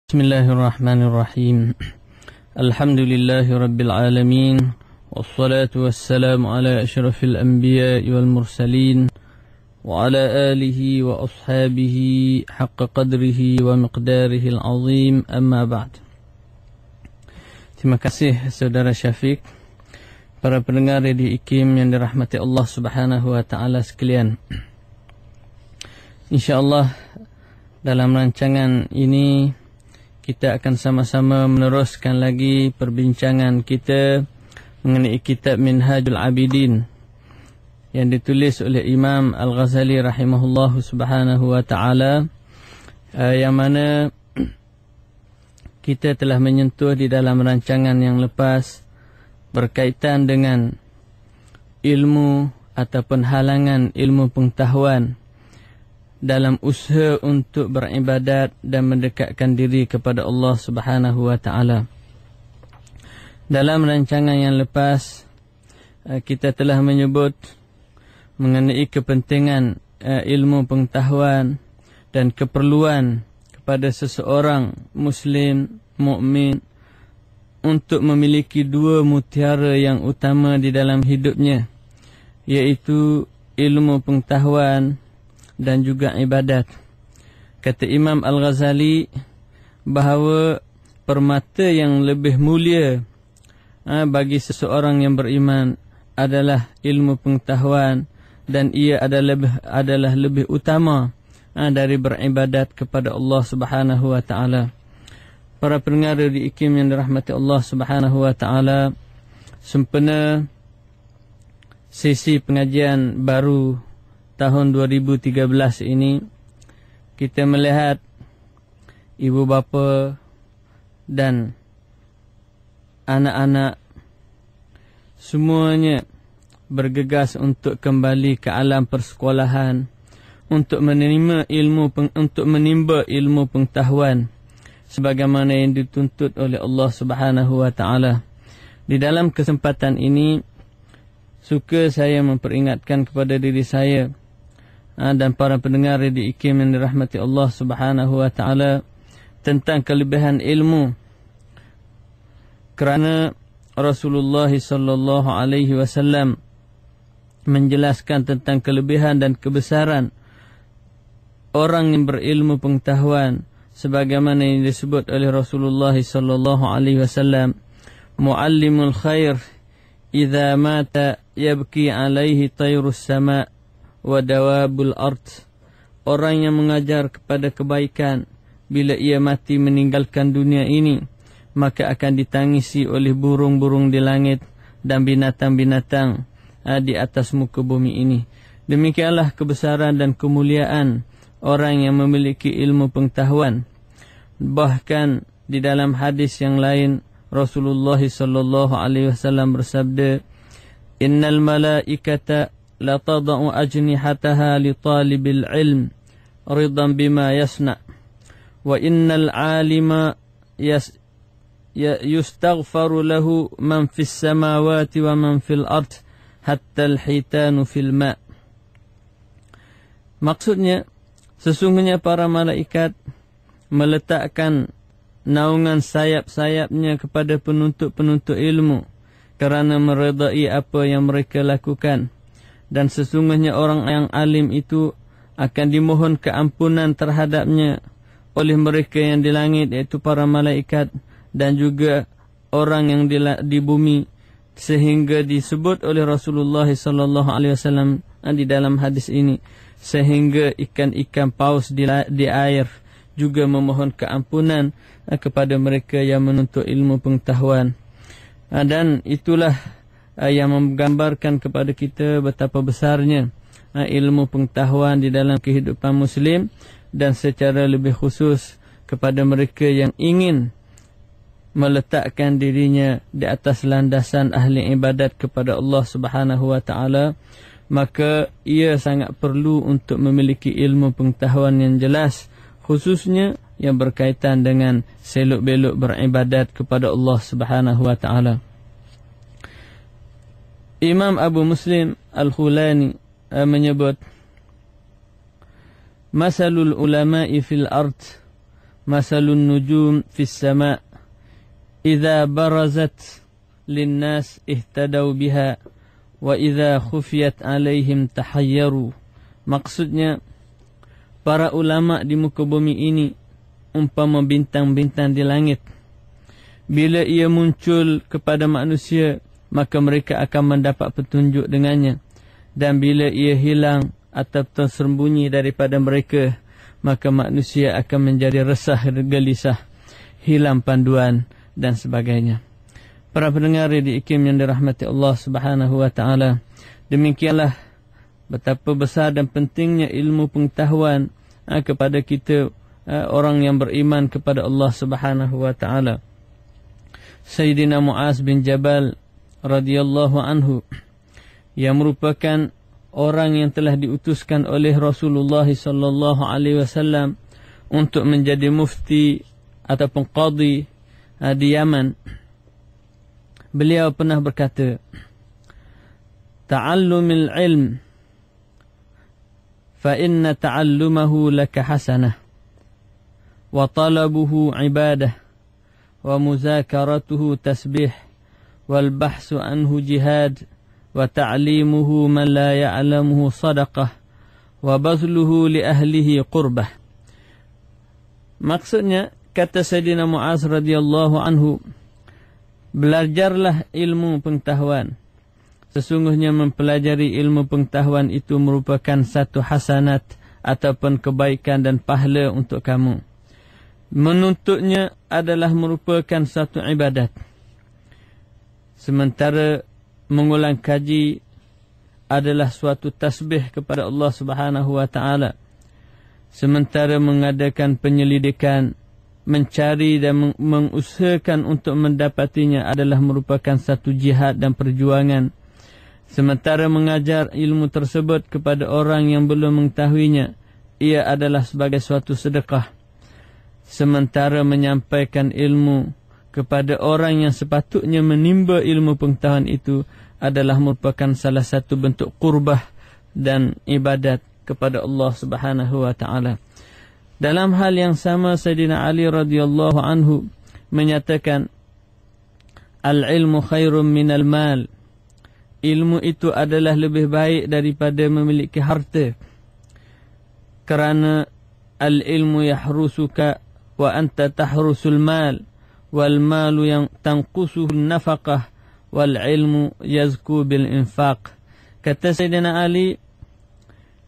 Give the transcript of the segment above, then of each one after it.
Bismillahirrahmanirrahim. Alhamdulillahi rabbil alamin. Wassalatu wassalamu ala asyrafil anbiya'i wal mursalin wa ala alihi wa ashabihi haqqa qadrihi wa miqdarihi al-azim, amma ba'd. Terima kasih saudara Syafiq, para pendengar Radio IKIM yang dirahmati Allah Subhanahu wa taala sekalian. InsyaAllah dalam rancangan ini kita akan sama-sama meneruskan lagi perbincangan kita mengenai kitab Minhajul Abidin yang ditulis oleh Imam Al-Ghazali rahimahullahu subhanahu wa ta'ala, yang mana kita telah menyentuh di dalam rancangan yang lepas berkaitan dengan ilmu ataupun halangan ilmu pengetahuan dalam usaha untuk beribadat dan mendekatkan diri kepada Allah Subhanahu wa taala. Dalam rancangan yang lepas kita telah menyebut mengenai kepentingan ilmu pengetahuan dan keperluan kepada seseorang muslim mukmin untuk memiliki dua mutiara yang utama di dalam hidupnya, iaitu ilmu pengetahuan dan juga ibadat. Kata Imam Al-Ghazali bahawa permata yang lebih mulia bagi seseorang yang beriman adalah ilmu pengetahuan, dan ia adalah lebih utama dari beribadat kepada Allah Subhanahu wa taala. Para pendengar di IKIM yang dirahmati Allah Subhanahu wa taala, sempena sesi pengajian baru tahun 2013 ini, kita melihat ibu bapa dan anak-anak semuanya bergegas untuk kembali ke alam persekolahan untuk menimba ilmu pengetahuan sebagaimana yang dituntut oleh Allah Subhanahu wa taala. Di dalam kesempatan ini suka saya memperingatkan kepada diri saya dan para pendengar di IKIM yang dirahmati Allah Subhanahu wa taala tentang kelebihan ilmu, kerana Rasulullah sallallahu alaihi wasallam menjelaskan tentang kelebihan dan kebesaran orang yang berilmu pengetahuan sebagaimana yang disebut oleh Rasulullah sallallahu alaihi wasallam, muallimul khair idza mata yabki alaihi tayrus sama' wa dawabul ard. Orang yang mengajar kepada kebaikan, bila ia mati meninggalkan dunia ini, maka akan ditangisi oleh burung-burung di langit dan binatang-binatang di atas muka bumi ini. Demikianlah kebesaran dan kemuliaan orang yang memiliki ilmu pengetahuan. Bahkan di dalam hadis yang lain, Rasulullah sallallahu alaihi wasallam bersabda, innal malaikata la tada'u ajnihataha li talibil ilm ridan bima yasna wa innal alima yustaghfaru lahu man fis samawati wa man fil ard hatta al hitanu fil ma'. Maksudnya, sesungguhnya para malaikat meletakkan naungan sayap-sayapnya kepada penuntut-penuntut ilmu kerana meredai apa yang mereka lakukan, dan sesungguhnya orang yang alim itu akan dimohon keampunan terhadapnya oleh mereka yang di langit, iaitu para malaikat, dan juga orang yang di bumi, sehingga disebut oleh Rasulullah sallallahu alaihi wasallam di dalam hadis ini, sehingga ikan-ikan paus di air juga memohon keampunan kepada mereka yang menuntut ilmu pengetahuan. Dan itulah yang menggambarkan kepada kita betapa besarnya ilmu pengetahuan di dalam kehidupan Muslim, dan secara lebih khusus kepada mereka yang ingin meletakkan dirinya di atas landasan ahli ibadat kepada Allah Subhanahu wa taala, maka ia sangat perlu untuk memiliki ilmu pengetahuan yang jelas, khususnya yang berkaitan dengan selok-belok beribadat kepada Allah Subhanahu wa taala. Imam Abu Muslim Al-Khulani menyebut, masalul ulama'i fil ard masalun nujum fis sama' idza barazat linnas ihtadaw biha wa idza khufiyat alaihim tahayyaru. Maksudnya, para ulama di muka bumi ini umpama bintang-bintang di langit. Bila ia muncul kepada manusia, maka mereka akan mendapat petunjuk dengannya. Dan bila ia hilang atau tersembunyi daripada mereka, maka manusia akan menjadi resah, gelisah, hilang panduan dan sebagainya. Para pendengar di IKIM yang dirahmati Allah Subhanahu wa taala, demikianlah betapa besar dan pentingnya ilmu pengetahuan kepada kita orang yang beriman kepada Allah Subhanahu wa taala. Sayyidina Mu'az bin Jabal radhiyallahu anhu, yang merupakan orang yang telah diutuskan oleh Rasulullah sallallahu alaihi wasallam untuk menjadi mufti ataupun qadhi di Yaman. Beliau pernah berkata, "Ta'allumil ilm fa inna ta'allumahu laka hasanah wa talabuhu ibadah wa muzakaratuhu tasbih wal bahsu anhu jihad wa ta'limuhu man la ya'lamuhu sadaqah wa bazluhu li ahlihi qurbah." Maksudnya, kata Sayyidina Mu'az radhiyallahu anhu, belajarlah ilmu pengetahuan. Sesungguhnya mempelajari ilmu pengetahuan itu merupakan satu hasanat ataupun kebaikan dan pahala untuk kamu. Menuntutnya adalah merupakan satu ibadat. Sementara mengulang kaji adalah suatu tasbih kepada Allah Subhanahu wa taala. Sementara mengadakan penyelidikan, mencari dan mengusahakan untuk mendapatinya adalah merupakan satu jihad dan perjuangan. Sementara mengajar ilmu tersebut kepada orang yang belum mengetahuinya, ia adalah sebagai suatu sedekah. Sementara menyampaikan ilmu kepada orang yang sepatutnya menimba ilmu pengetahuan itu adalah merupakan salah satu bentuk qurbah dan ibadat kepada Allah Subhanahu wa taala. Dalam hal yang sama, Sayyidina Ali radhiyallahu anhu menyatakan, "Al-ilmu khairun minal mal." Ilmu itu adalah lebih baik daripada memiliki harta. Kerana al-ilmu yahrusuka wa anta tahrusul mal, wal malu yang tanqusuhu nafaqah, wal ilmu yazku bil infaq. Kata Sayyidina Ali,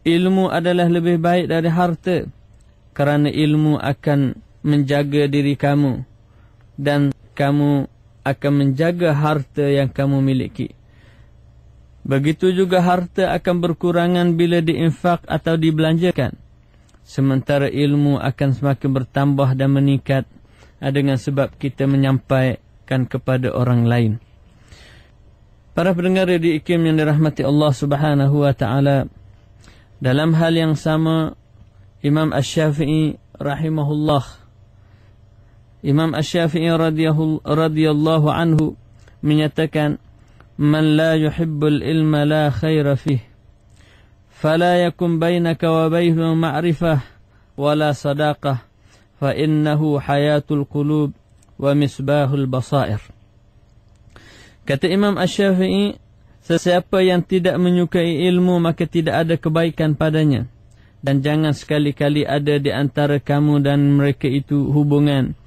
ilmu adalah lebih baik dari harta, kerana ilmu akan menjaga diri kamu dan kamu akan menjaga harta yang kamu miliki. Begitu juga harta akan berkurangan bila diinfak atau dibelanjakan. Sementara ilmu akan semakin bertambah dan meningkat dengan sebab kita menyampaikan kepada orang lain. Para pendengar di IKIM yang dirahmati Allah Subhanahu wa taala, dalam hal yang sama, Imam Asy-Syafi'i rahimahullah, Imam Asy-Syafi'i radhiyallahu anhu menyatakan, "Man la yuhibbul ilma la khaira fih, fala yakun bainaka wa bainahu ma'rifah wala sadaqah, fa innahu hayatul qulub wa misbahul basair." Kata Imam Asy-Syafi'i, sesiapa yang tidak menyukai ilmu maka tidak ada kebaikan padanya, dan jangan sekali-kali ada di antara kamu dan mereka itu hubungan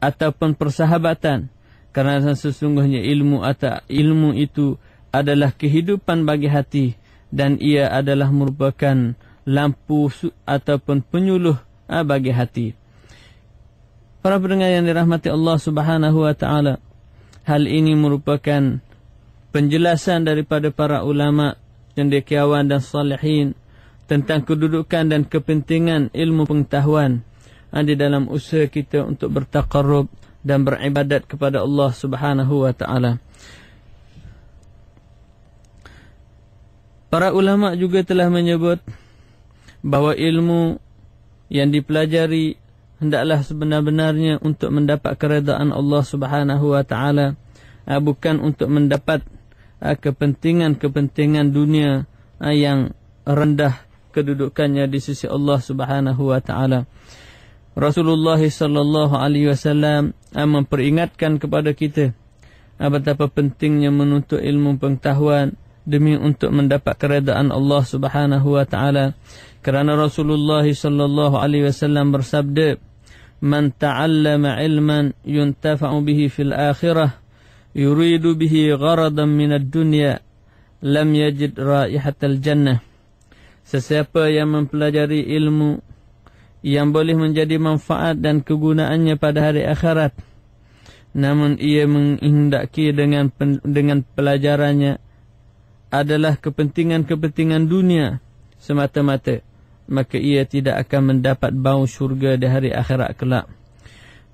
ataupun persahabatan, kerana sesungguhnya ilmu itu adalah kehidupan bagi hati, dan ia adalah merupakan lampu ataupun penyuluh bagi hati. Para pendengar yang dirahmati Allah Subhanahu wa taala, hal ini merupakan penjelasan daripada para ulama, cendekiawan dan salihin tentang kedudukan dan kepentingan ilmu pengetahuan di dalam usaha kita untuk bertaqarrub dan beribadat kepada Allah Subhanahu wa taala. Para ulama juga telah menyebut bahawa ilmu yang dipelajari hendaklah sebenar-benarnya untuk mendapat keredaan Allah Subhanahu wa taala, bukan untuk mendapat kepentingan-kepentingan dunia yang rendah kedudukannya di sisi Allah Subhanahu wa taala. Rasulullah sallallahu alaihi wasallam memperingatkan kepada kita betapa pentingnya menuntut ilmu pengetahuan demi untuk mendapat keredaan Allah Subhanahu wa taala. Kerana Rasulullah sallallahu alaihi wasallam bersabda, "Man ta'allama ilman yuntafa'u bihi fil akhirah yuridu bihi gharadan min ad-dunya lam yajid raihatal jannah." Sesiapa yang mempelajari ilmu yang boleh menjadi manfaat dan kegunaannya pada hari akhirat, namun ia menghendaki dengan pelajarannya adalah kepentingan-kepentingan dunia semata-mata, maka ia tidak akan mendapat bau syurga di hari akhirat kelak.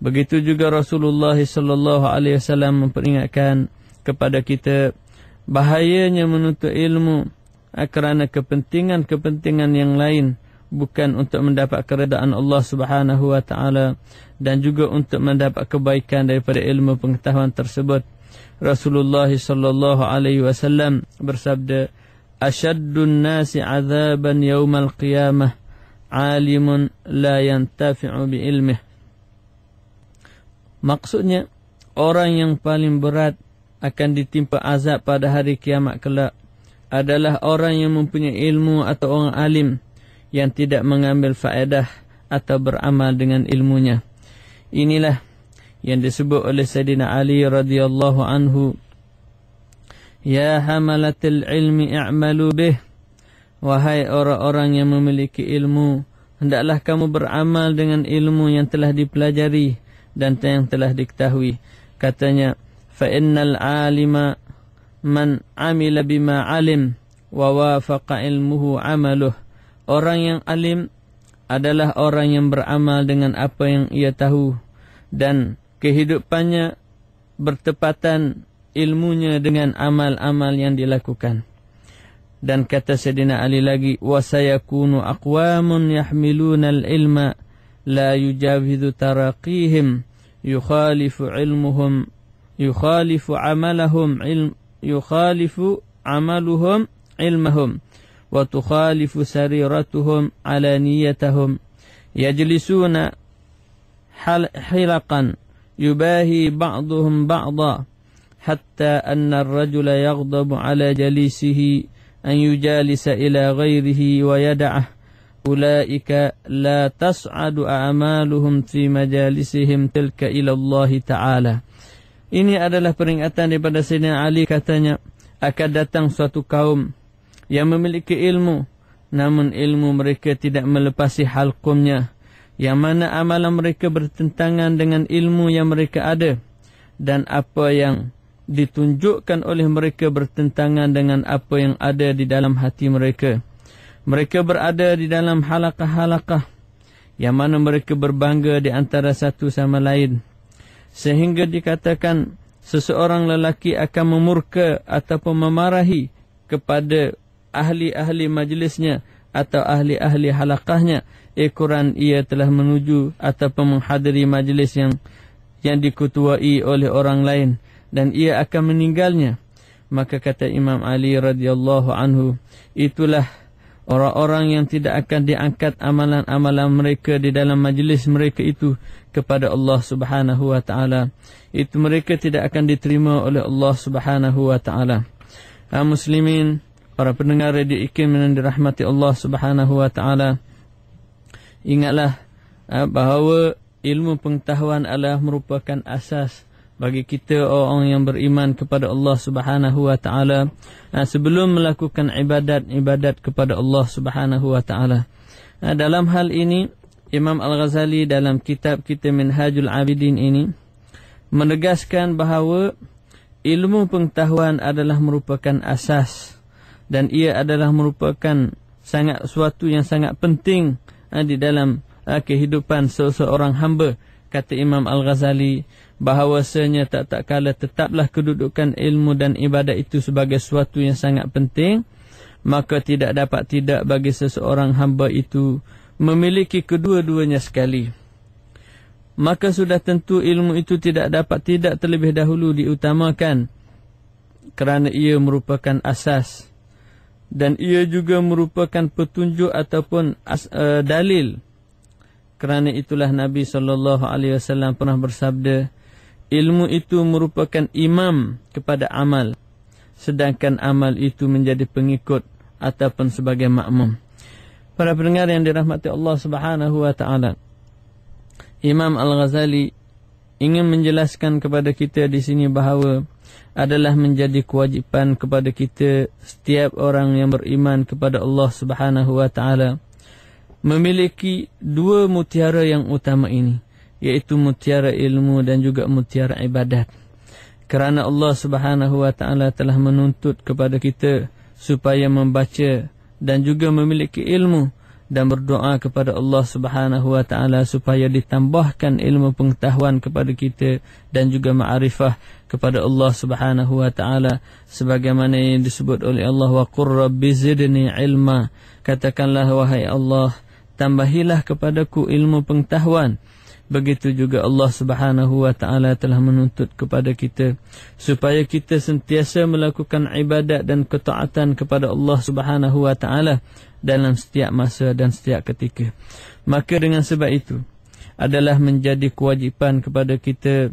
Begitu juga Rasulullah sallallahu alaihi wasallam memperingatkan kepada kita bahayanya menuntut ilmu kerana kepentingan-kepentingan yang lain, bukan untuk mendapat keredaan Allah Subhanahu wa taala dan juga untuk mendapat kebaikan daripada ilmu pengetahuan tersebut. Rasulullah sallallahu alaihi wasallam bersabda, "Ashaddun nasi 'adzaban yaumal qiyamah 'alimun la yantafi'u bi ilmihi." Maksudnya, orang yang paling berat akan ditimpa azab pada hari kiamat kelak adalah orang yang mempunyai ilmu atau orang alim yang tidak mengambil faedah atau beramal dengan ilmunya. Inilah yang disebut oleh Sayyidina Ali radhiyallahu anhu, "Ya hamalatil ilmi i'malu bih." Wahai orang-orang yang memiliki ilmu, hendaklah kamu beramal dengan ilmu yang telah dipelajari dan yang telah diketahui. Katanya, "Fa innal 'alima man 'amila bima 'alim wa wafaqa ilmuhu 'amaluh." Orang yang alim adalah orang yang beramal dengan apa yang ia tahu dan kehidupannya bertepatan ilmunya dengan amal-amal yang dilakukan. Dan kata Sayyidina Ali lagi, "Wa sayakunu aqwamun yahmiluna al-ilma la yujawizu taraqihim yukhalifu ilmuhum yukhalifu amaluhum ilmahum wa tukhalifu sariratuhum alaniyatahum yajlisuna hilaqan yubahi ba'duhum ba'da hatta anna ar-rajula yaghdabu ala jalisihi an yujalisa ila ghairihi wa yada'ah ulaika la tas'adu a'maluhum fi majalisihim tilka ila Allah Ta'ala." Ini adalah peringatan daripada Sayyidina Ali, katanya akan datang suatu kaum yang memiliki ilmu, namun ilmu mereka tidak melepasi halqumnya, yang mana amalan mereka bertentangan dengan ilmu yang mereka ada, dan apa yang ditunjukkan oleh mereka bertentangan dengan apa yang ada di dalam hati mereka. Mereka berada di dalam halaqah-halaqah yang mana mereka berbangga di antara satu sama lain, sehingga dikatakan seseorang lelaki akan memurka ataupun memarahi kepada ahli-ahli majlisnya atau ahli-ahli halaqahnya ekoran ia telah menuju ataupun menghadiri majlis yang diketuai oleh orang lain dan ia akan meninggalnya. Maka kata Imam Ali radhiyallahu anhu, itulah orang-orang yang tidak akan diangkat amalan-amalan mereka di dalam majlis mereka itu kepada Allah Subhanahu wa taala. Itu mereka tidak akan diterima oleh Allah Subhanahu wa taala. Muslimin, para pendengar Radio IKIM yang dirahmati Allah Subhanahu wa taala, ingatlah bahawa ilmu pengetahuan adalah merupakan asas bagi kita orang yang beriman kepada Allah Subhanahu wa taala sebelum melakukan ibadat kepada Allah Subhanahu wa taala. Dalam hal ini Imam Al-Ghazali dalam kitab kita Minhajul Abidin ini menegaskan bahawa ilmu pengetahuan adalah merupakan asas dan ia adalah merupakan suatu yang sangat penting di dalam kehidupan seseorang hamba. Kata Imam Al-Ghazali bahawasanya tak kala tetaplah kedudukan ilmu dan ibadat itu sebagai sesuatu yang sangat penting, maka tidak dapat tidak bagi seseorang hamba itu memiliki kedua-duanya sekali. Maka sudah tentu ilmu itu tidak dapat tidak terlebih dahulu diutamakan kerana ia merupakan asas dan ia juga merupakan petunjuk ataupun dalil Kerana itulah Nabi SAW pernah bersabda, ilmu itu merupakan imam kepada amal, sedangkan amal itu menjadi pengikut ataupun sebagai makmum. Para pendengar yang dirahmati Allah Subhanahu wa taala, Imam Al-Ghazali ingin menjelaskan kepada kita di sini bahawa adalah menjadi kewajipan kepada kita setiap orang yang beriman kepada Allah Subhanahu wa taala memiliki dua mutiara yang utama ini, iaitu mutiara ilmu dan juga mutiara ibadat. Kerana Allah Subhanahu wa taala telah menuntut kepada kita supaya membaca dan juga memiliki ilmu, dan berdoa kepada Allah Subhanahu wa taala supaya ditambahkan ilmu pengetahuan kepada kita dan juga ma'rifah kepada Allah Subhanahu wa taala, sebagaimana yang disebut oleh Allah, wa qur rabbi zidni ilma, katakanlah wahai Allah, tambahilah kepadaku ilmu pengetahuan. Begitu juga Allah Subhanahu wa taala telah menuntut kepada kita supaya kita sentiasa melakukan ibadat dan ketaatan kepada Allah Subhanahu wa taala dalam setiap masa dan setiap ketika. Maka dengan sebab itu adalah menjadi kewajipan kepada kita,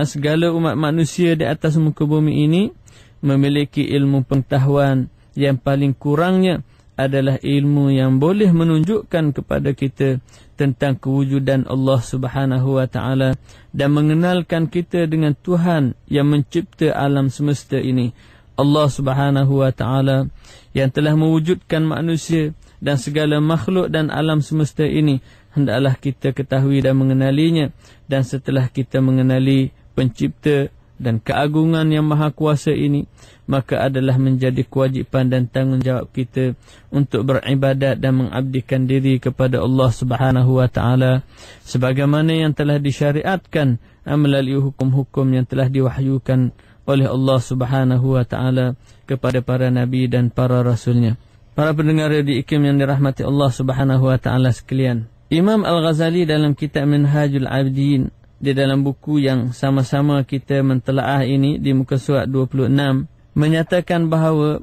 segala umat manusia di atas muka bumi ini, memiliki ilmu pengetahuan yang paling kurangnya adalah ilmu yang boleh menunjukkan kepada kita tentang kewujudan Allah Subhanahu wa taala dan mengenalkan kita dengan Tuhan yang mencipta alam semesta ini, Allah Subhanahu wa taala yang telah mewujudkan manusia dan segala makhluk dan alam semesta ini. Hendaklah kita ketahui dan mengenalinya, dan setelah kita mengenali pencipta dan keagungan yang maha kuasa ini, maka adalah menjadi kewajipan dan tanggungjawab kita untuk beribadat dan mengabdikan diri kepada Allah Subhanahu wa taala sebagaimana yang telah disyariatkan melalui hukum-hukum yang telah diwahyukan oleh Allah Subhanahu wa taala kepada para nabi dan para rasulnya. Para pendengar di IKIM yang dirahmati Allah Subhanahu wa taala sekalian, Imam Al-Ghazali dalam kitab Minhajul Abidin, di dalam buku yang sama-sama kita mentelaah ini di muka surat 26, menyatakan bahawa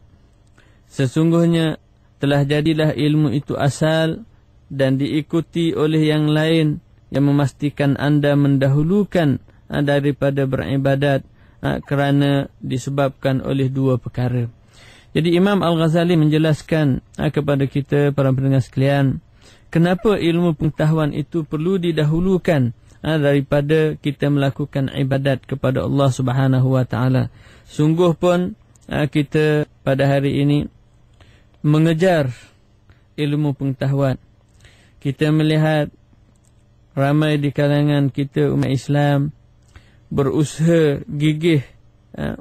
sesungguhnya telah jadilah ilmu itu asal dan diikuti oleh yang lain yang memastikan anda mendahulukan daripada beribadat kerana disebabkan oleh dua perkara. Jadi Imam Al-Ghazali menjelaskan kepada kita para pendengar sekalian, kenapa ilmu pengetahuan itu perlu didahulukan daripada kita melakukan ibadat kepada Allah Subhanahu wa taala. Sungguh pun kita pada hari ini mengejar ilmu pengetahuan. Kita melihat ramai di kalangan kita umat Islam berusaha gigih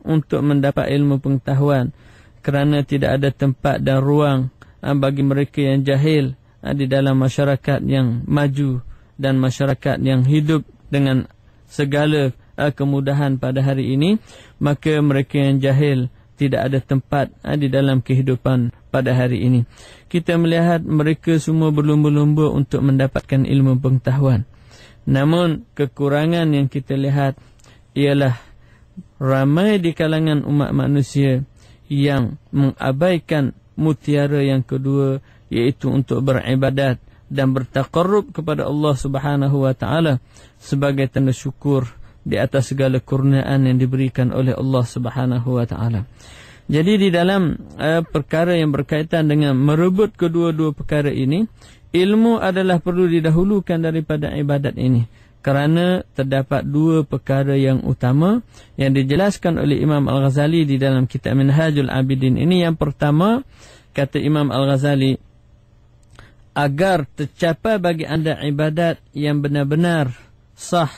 untuk mendapat ilmu pengetahuan kerana tidak ada tempat dan ruang bagi mereka yang jahil di dalam masyarakat yang maju dan masyarakat yang hidup dengan segala kemudahan pada hari ini. Maka mereka yang jahil tidak ada tempat di dalam kehidupan pada hari ini. Kita melihat mereka semua berlumba-lumba untuk mendapatkan ilmu pengetahuan. Namun kekurangan yang kita lihat ialah ramai di kalangan umat manusia yang mengabaikan mutiara yang kedua, iaitu untuk beribadat dan bertaqarrub kepada Allah Subhanahu wa taala sebagai tanda syukur di atas segala kurniaan yang diberikan oleh Allah Subhanahu wa taala. Jadi di dalam perkara yang berkaitan dengan merebut kedua-dua perkara ini, ilmu adalah perlu didahulukan daripada ibadat ini, kerana terdapat dua perkara yang utama yang dijelaskan oleh Imam Al-Ghazali di dalam kitab Minhajul Abidin ini. Yang pertama, kata Imam Al-Ghazali, agar tercapai bagi anda ibadat yang benar-benar sah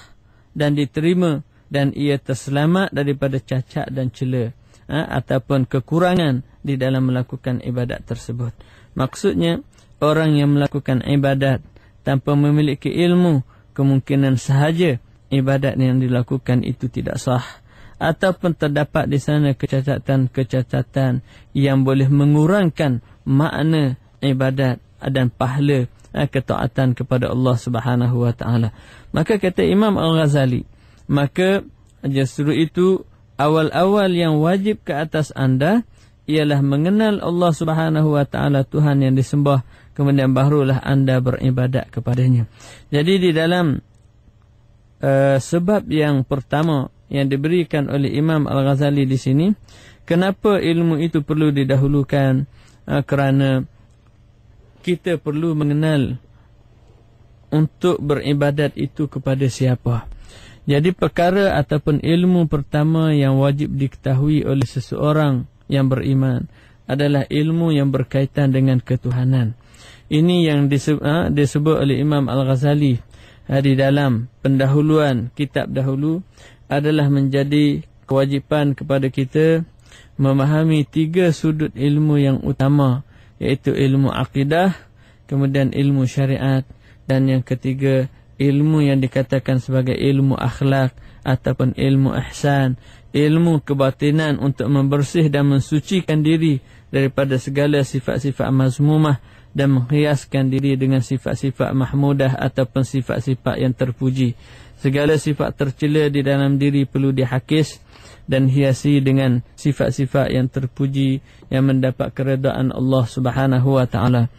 dan diterima dan ia terselamat daripada cacat dan cela ataupun kekurangan di dalam melakukan ibadat tersebut. Maksudnya, orang yang melakukan ibadat tanpa memiliki ilmu, kemungkinan sahaja ibadat yang dilakukan itu tidak sah, ataupun terdapat di sana kecacatan-kecacatan yang boleh mengurangkan makna ibadat dan pahala ketaatan kepada Allah Subhanahu wa taala. Maka kata Imam Al-Ghazali, maka justru itu awal-awal yang wajib ke atas anda ialah mengenal Allah Subhanahu wa taala, Tuhan yang disembah kemudian barulah anda beribadat kepadanya. Jadi di dalam sebab yang pertama yang diberikan oleh Imam Al-Ghazali di sini, kenapa ilmu itu perlu didahulukan? Kerana kita perlu mengenal untuk beribadat itu kepada siapa. Jadi perkara ataupun ilmu pertama yang wajib diketahui oleh seseorang yang beriman adalah ilmu yang berkaitan dengan ketuhanan. Ini yang disebut oleh Imam Al-Ghazali di dalam pendahuluan kitab dahulu, adalah menjadi kewajipan kepada kita memahami 3 sudut ilmu yang utama, iaitu ilmu akidah, kemudian ilmu syariat, dan yang ketiga ilmu yang dikatakan sebagai ilmu akhlak ataupun ilmu ihsan, ilmu kebatinan untuk membersih dan mensucikan diri daripada segala sifat-sifat mazmumah dan menghiaskan diri dengan sifat-sifat mahmudah ataupun sifat-sifat yang terpuji. Segala sifat tercela di dalam diri perlu dihakis dan hiasi dengan sifat-sifat yang terpuji yang mendapat keredaan Allah Subhanahu wa taala.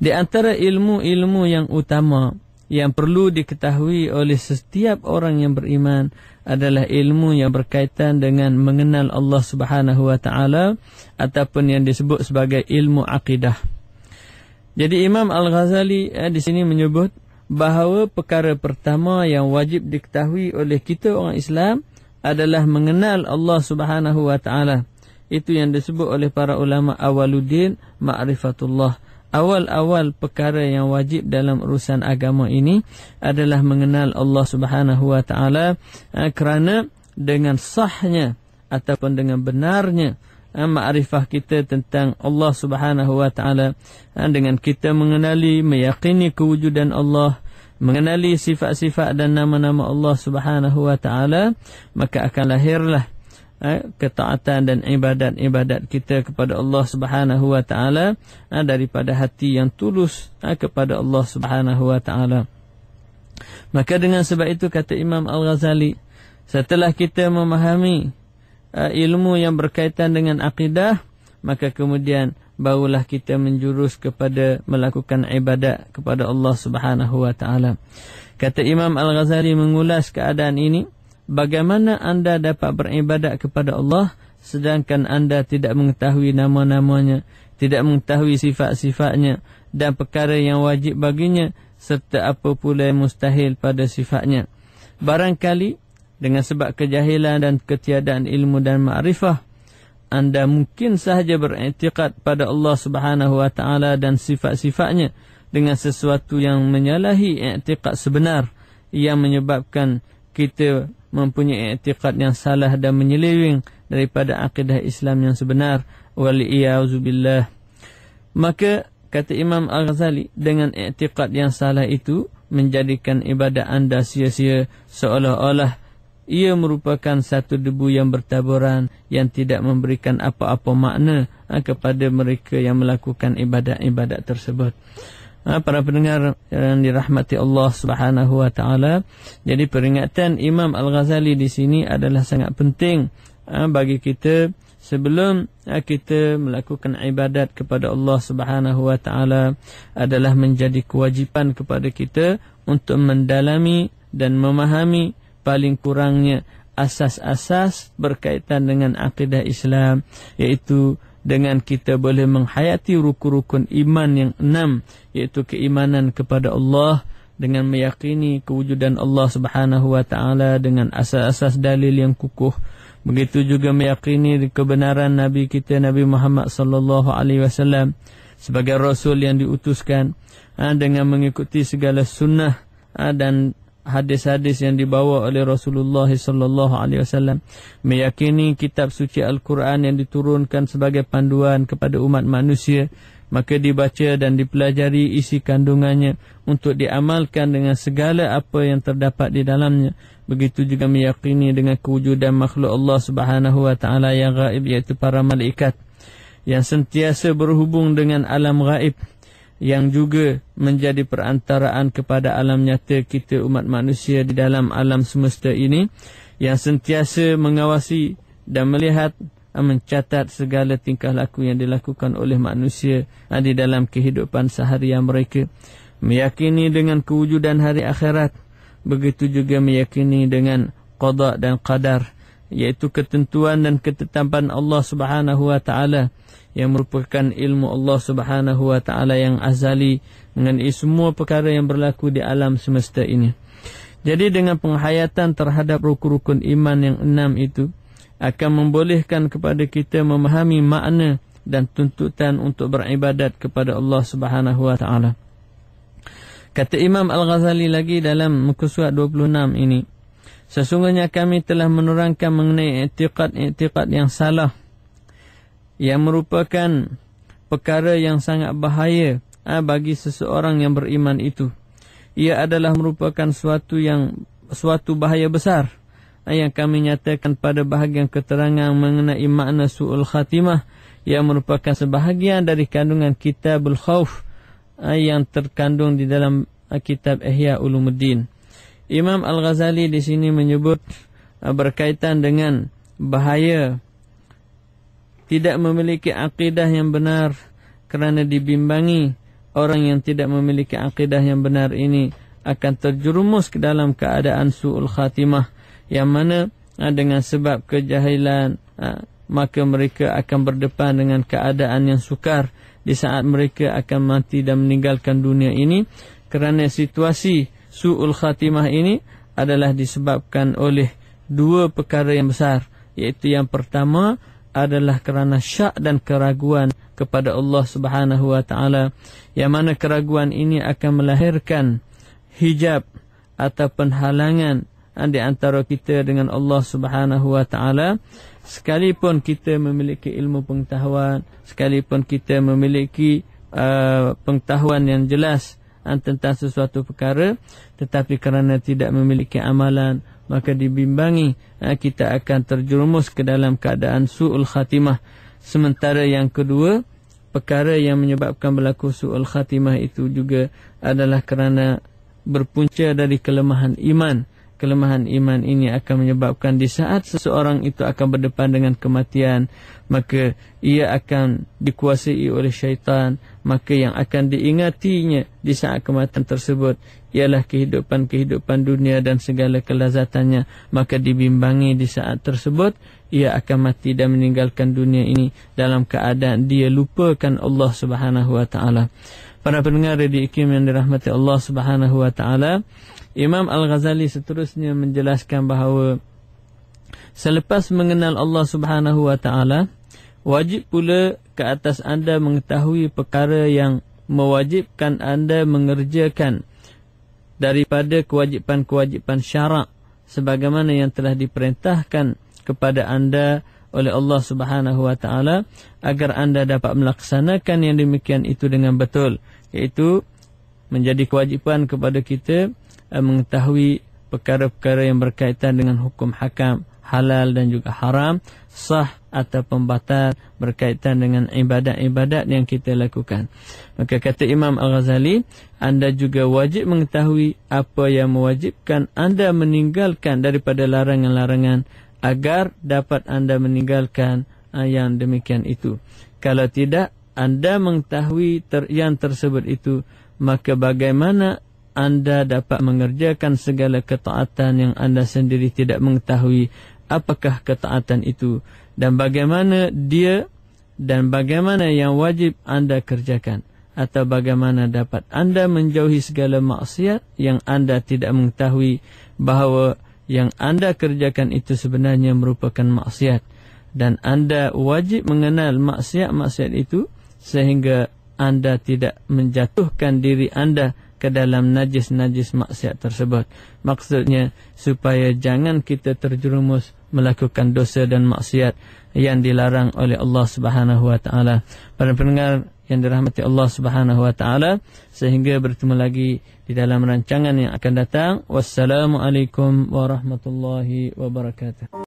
Di antara ilmu-ilmu yang utama yang perlu diketahui oleh setiap orang yang beriman adalah ilmu yang berkaitan dengan mengenal Allah Subhanahu wa taala ataupun yang disebut sebagai ilmu akidah. Jadi Imam Al-Ghazali di sini menyebut bahawa perkara pertama yang wajib diketahui oleh kita orang Islam adalah mengenal Allah Subhanahu wa taala. Itu yang disebut oleh para ulama awaluddin ma'rifatullah. Awal-awal perkara yang wajib dalam urusan agama ini adalah mengenal Allah Subhanahu wa taala, kerana dengan sahnya ataupun dengan benarnya ma'rifah kita tentang Allah Subhanahu wa taala, dengan kita mengenali, meyakini kewujudan Allah, mengenali sifat-sifat dan nama-nama Allah Subhanahu wa taala, maka akan lahirlah ketaatan dan ibadat-ibadat kita kepada Allah Subhanahu wa taala daripada hati yang tulus kepada Allah Subhanahu wa taala. Maka dengan sebab itu kata Imam Al-Ghazali, setelah kita memahami ilmu yang berkaitan dengan akidah, maka kemudian barulah kita menjurus kepada melakukan ibadat kepada Allah Subhanahu wa taala. Kata Imam Al-Ghazali mengulas keadaan ini, bagaimana anda dapat beribadat kepada Allah sedangkan anda tidak mengetahui nama-namanya, tidak mengetahui sifat-sifatnya dan perkara yang wajib baginya, serta apa pula yang mustahil pada sifatnya. Barangkali dengan sebab kejahilan dan ketiadaan ilmu dan ma'rifah, anda mungkin sahaja beriktikad pada Allah Subhanahu wa taala dan sifat-sifatnya dengan sesuatu yang menyalahi iktikad sebenar, yang menyebabkan kita mempunyai iktikad yang salah dan menyeleweng daripada akidah Islam yang sebenar. Wal-iyauzubillah. Maka kata Imam Al-Ghazali, dengan iktikad yang salah itu menjadikan ibadat anda sia-sia, seolah-olah ia merupakan satu debu yang bertaburan yang tidak memberikan apa-apa makna kepada mereka yang melakukan ibadat-ibadat tersebut. Para pendengar yang dirahmati Allah Subhanahu wa taala, jadi peringatan Imam Al-Ghazali di sini adalah sangat penting bagi kita sebelum kita melakukan ibadat kepada Allah Subhanahu wa taala, adalah menjadi kewajipan kepada kita untuk mendalami dan memahami paling kurangnya asas-asas berkaitan dengan akidah Islam, iaitu dengan kita boleh menghayati rukun-rukun iman yang 6, iaitu keimanan kepada Allah dengan meyakini kewujudan Allah Subhanahu wa taala dengan asas-asas dalil yang kukuh. Begitu juga meyakini kebenaran Nabi kita Nabi Muhammad sallallahu alaihi wasallam sebagai rasul yang diutuskan, dengan mengikuti segala sunnah dan hadis-hadis yang dibawa oleh Rasulullah sallallahu alaihi wasallam, meyakini kitab suci Al-Quran yang diturunkan sebagai panduan kepada umat manusia, maka dibaca dan dipelajari isi kandungannya untuk diamalkan dengan segala apa yang terdapat di dalamnya. Begitu juga meyakini dengan kewujudan makhluk Allah Subhanahu wa taala yang gaib, iaitu para malaikat yang sentiasa berhubung dengan alam gaib, yang juga menjadi perantaraan kepada alam nyata kita umat manusia di dalam alam semesta ini, yang sentiasa mengawasi dan melihat mencatat segala tingkah laku yang dilakukan oleh manusia di dalam kehidupan seharian mereka. Meyakini dengan kewujudan hari akhirat, begitu juga meyakini dengan qada dan qadar, iaitu ketentuan dan ketetapan Allah Subhanahu wa taala yang merupakan ilmu Allah Subhanahu wa taala yang azali mengenai semua perkara yang berlaku di alam semesta ini. Jadi dengan penghayatan terhadap rukun-rukun iman yang 6 itu akan membolehkan kepada kita memahami makna dan tuntutan untuk beribadat kepada Allah Subhanahu wa taala. Kata Imam Al-Ghazali lagi dalam muka surat 26 ini, sesungguhnya kami telah menerangkan mengenai i'tiqad yang salah yang merupakan perkara yang sangat bahaya bagi seseorang yang beriman itu. Ia adalah merupakan suatu bahaya besar yang kami nyatakan pada bahagian keterangan mengenai makna su'ul khatimah yang merupakan sebahagian dari kandungan Kitabul Khauf yang terkandung di dalam kitab Ihya Ulumuddin. Imam Al-Ghazali di sini menyebut berkaitan dengan bahaya tidak memiliki akidah yang benar kerana dibimbangi. Orang yang tidak memiliki akidah yang benar ini akan terjerumus ke dalam keadaan su'ul khatimah, yang mana dengan sebab kejahilan maka mereka akan berdepan dengan keadaan yang sukar di saat mereka akan mati dan meninggalkan dunia ini, kerana situasi su'ul khatimah ini adalah disebabkan oleh dua perkara yang besar, iaitu yang pertama adalah kerana syak dan keraguan kepada Allah Subhanahu wa taala, yang mana keraguan ini akan melahirkan hijab ataupun halangan di antara kita dengan Allah Subhanahu wa taala. Sekalipun kita memiliki ilmu pengetahuan, sekalipun kita memiliki pengetahuan yang jelas tentang sesuatu perkara, tetapi kerana tidak memiliki amalan, maka dibimbangi kita akan terjerumus ke dalam keadaan su'ul khatimah. Sementara yang kedua, perkara yang menyebabkan berlaku su'ul khatimah itu juga adalah kerana berpunca dari kelemahan iman. Kelemahan iman ini akan menyebabkan di saat seseorang itu akan berdepan dengan kematian, maka ia akan dikuasai oleh syaitan. Maka yang akan diingatinya di saat kematian tersebut ialah kehidupan dunia dan segala kelazatannya. Maka dibimbangi di saat tersebut ia akan mati dan meninggalkan dunia ini dalam keadaan dia lupakan Allah Subhanahu wa taala. Para pendengar Radio IKIM yang dirahmati Allah Subhanahu wa taala, Imam Al-Ghazali seterusnya menjelaskan bahawa selepas mengenal Allah Subhanahu wa taala, wajib pula ke atas anda mengetahui perkara yang mewajibkan anda mengerjakan daripada kewajipan-kewajipan syarak sebagaimana yang telah diperintahkan kepada anda oleh Allah Subhanahu wa taala, agar anda dapat melaksanakan yang demikian itu dengan betul, iaitu menjadi kewajipan kepada kita mengetahui perkara-perkara yang berkaitan dengan hukum hakam, halal dan juga haram, sah atau pembatal, berkaitan dengan ibadat-ibadat yang kita lakukan. Maka kata Imam Al-Ghazali, anda juga wajib mengetahui apa yang mewajibkan anda meninggalkan daripada larangan-larangan, agar dapat anda meninggalkan yang demikian itu. Kalau tidak anda mengetahui yang tersebut itu, maka bagaimana anda dapat mengerjakan segala ketaatan yang anda sendiri tidak mengetahui apakah ketaatan itu, dan bagaimana dia, dan bagaimana yang wajib anda kerjakan, atau bagaimana dapat anda menjauhi segala maksiat yang anda tidak mengetahui bahawa yang anda kerjakan itu sebenarnya merupakan maksiat, dan anda wajib mengenal maksiat-maksiat itu sehingga anda tidak menjatuhkan diri anda ke dalam najis-najis maksiat tersebut. Maksudnya supaya jangan kita terjerumus melakukan dosa dan maksiat yang dilarang oleh Allah Subhanahu wa taala. Para pendengar yang dirahmati Allah Subhanahu wa taala, sehingga bertemu lagi di dalam rancangan yang akan datang. Wassalamualaikum warahmatullahi wabarakatuh.